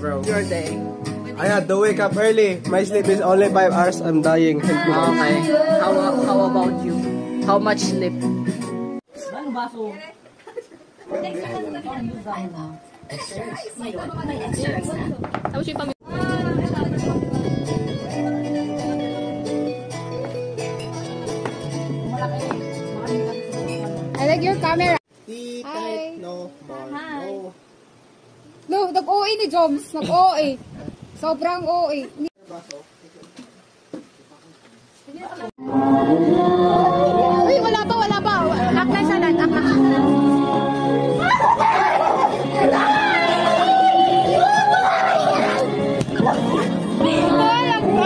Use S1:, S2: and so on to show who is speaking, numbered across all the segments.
S1: your day?
S2: I had to wake up early. My sleep is only 5 hours. I'm dying.
S1: Okay. How about you? How much sleep?
S3: I like your camera.
S2: Hi. No more. No.
S3: No, nag-OA ni Joms. Nag-OA. Sobrang OA. Uy, wala pa. Lock na siya, lock na.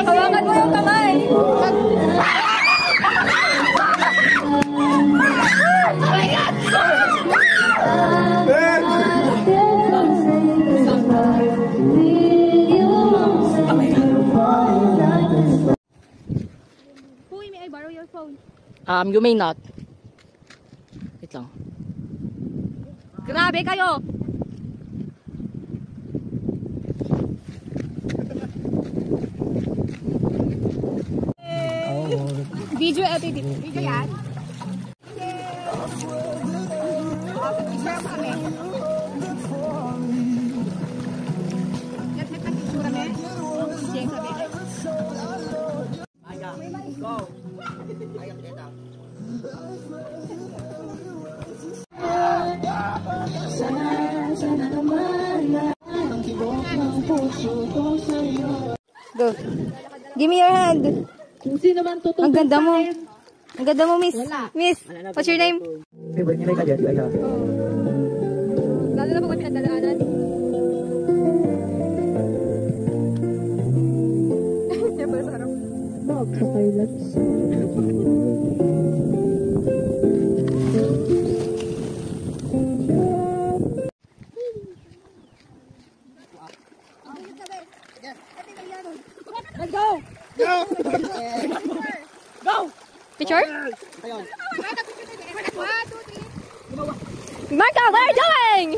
S3: Hawakan mo yung kamay. May I borrow your phone?
S1: You may not. Wait lang.
S3: Grabe kayo! Video editing. Video yan? Picture kami. Nagpicture kami? Jeng kami.
S1: Go.
S3: Go. Give me your hand. Ang ganda mo. Ang ganda mo, miss. Miss, what's your name?
S2: Favorite nila ka dyan.
S3: Lalo na pag may pinagdadaanan. Siyempre sa harap. Let's go! Go! Picture? Marco, what are you doing?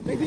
S3: Baby!